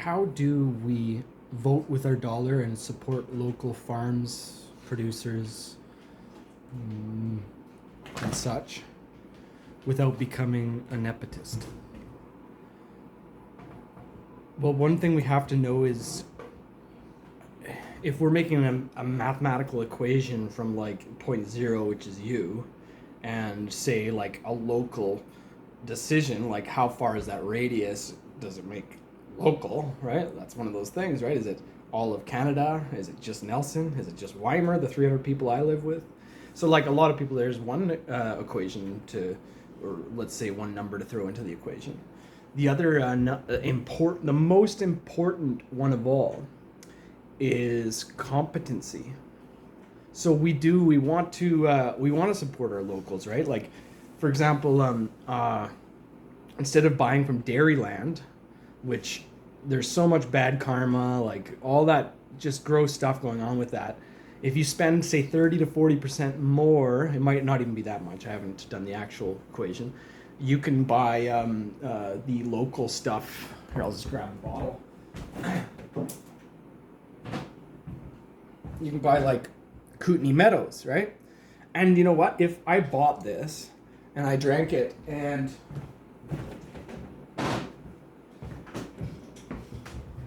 how do we vote with our dollar and support local farms, producers, and such without becoming a nepotist? Well, one thing we have to know is if we're making a mathematical equation from like point zero, which is you, and say like a local decision, like how far is that radius, does it make local, right? That's one of those things, right? Is it all of Canada? Is it just Nelson? Is it just Weimar, the 300 people I live with? So like a lot of people, there's one equation to, or let's say one number to throw into the equation. The other the most important one of all is competency. So we want to support our locals, right? Like, for example, instead of buying from Dairyland, which there's so much bad karma, like all that just gross stuff going on with that. If you spend, say, 30 to 40% more, it might not even be that much. I haven't done the actual equation. You can buy the local stuff. Here, I'll just grab a bottle. You can buy like Kootenai Meadows, right? And you know what? If I bought this and I drank it and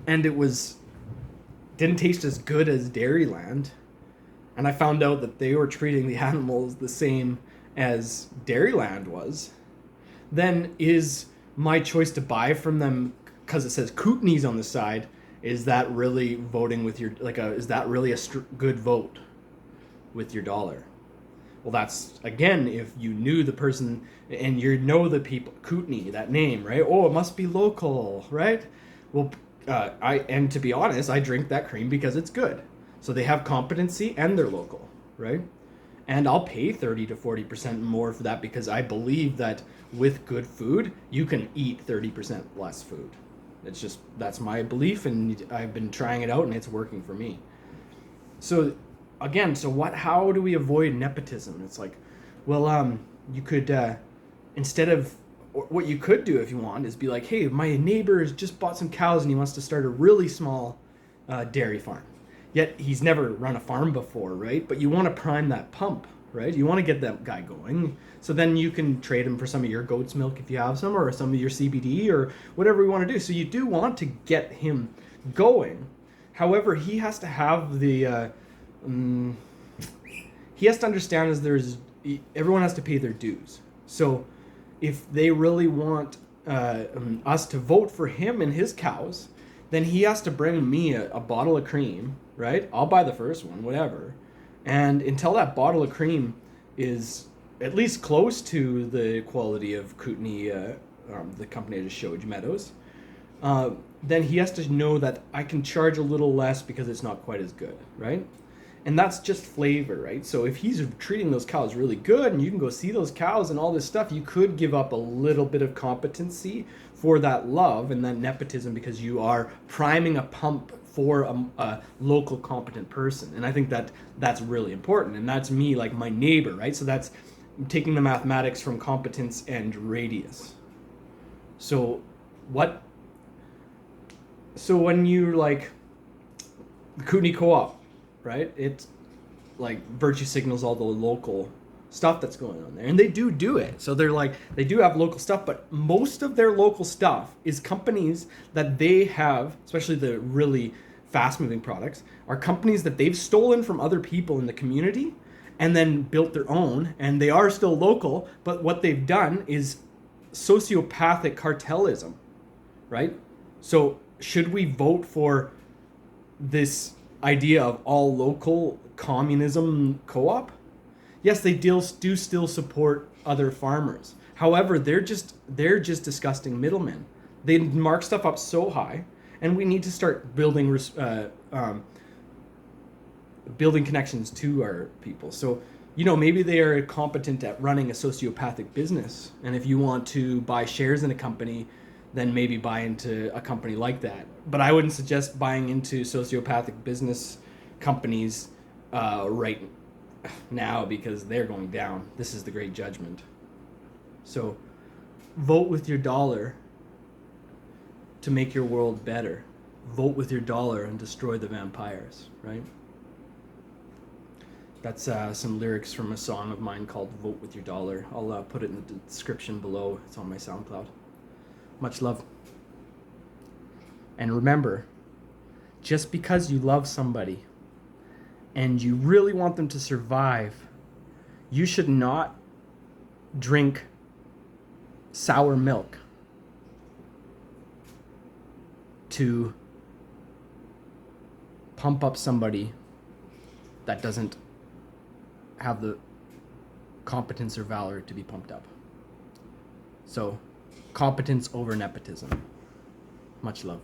it didn't taste as good as Dairyland, and I found out that they were treating the animals the same as Dairyland was, then is my choice to buy from them because it says Kootenai's on the side, is that really voting with your, is that really a good vote with your dollar? Well, that's, again, if you knew the person and you know the people, Kootenai, that name, right? Oh, it must be local, right? Well, and to be honest, I drink that cream because it's good. So they have competency and they're local, right? And I'll pay 30 to 40% more for that because I believe that with good food, you can eat 30% less food. It's just, that's my belief, and I've been trying it out and it's working for me. So again, how do we avoid nepotism? It's like, well, you could, instead of, what you could do if you want is be like, hey, my neighbor has just bought some cows and he wants to start a really small dairy farm. Yet he's never run a farm before, right? But you want to prime that pump, right? You want to get that guy going. So then you can trade him for some of your goat's milk if you have some, or some of your CBD, or whatever you want to do. So you do want to get him going. However, he has to have the, he has to understand everyone has to pay their dues. So if they really want us to vote for him and his cows, then he has to bring me a bottle of cream, right? I'll buy the first one, whatever. And until that bottle of cream is at least close to the quality of Kootenai, the company I just showed you, Meadows, then he has to know that I can charge a little less because it's not quite as good, right? And that's just flavor, right? So if he's treating those cows really good and you can go see those cows and all this stuff, you could give up a little bit of competency for that love and that nepotism because you are priming a pump for a local competent person. And I think that's really important. And that's me, like my neighbor, right? So that's taking the mathematics from competence and radius. So when you're like Kootenai Co-op, right? It's like virtue signals all the local stuff that's going on there, and they do it. So they're like, they do have local stuff, but most of their local stuff is companies that they have, especially the really fast moving products, are companies that they've stolen from other people in the community and then built their own, and they are still local, but what they've done is sociopathic cartelism, right? So should we vote for this idea of all local communism co-op? Yes, they do still support other farmers. However, they're just disgusting middlemen. They mark stuff up so high, and we need to start building connections to our people. So, maybe they are competent at running a sociopathic business, and if you want to buy shares in a company, then maybe buy into a company like that. But I wouldn't suggest buying into sociopathic business companies right now because they're going down. This is the great judgment. So vote with your dollar to make your world better. vote with your dollar and destroy the vampires, right? That's some lyrics from a song of mine called Vote With Your Dollar. I'll put it in the description below. It's on my SoundCloud. Much love. And remember, just because you love somebody and you really want them to survive, you should not drink sour milk to pump up somebody that doesn't have the competence or valor to be pumped up. So, competence over nepotism. Much love.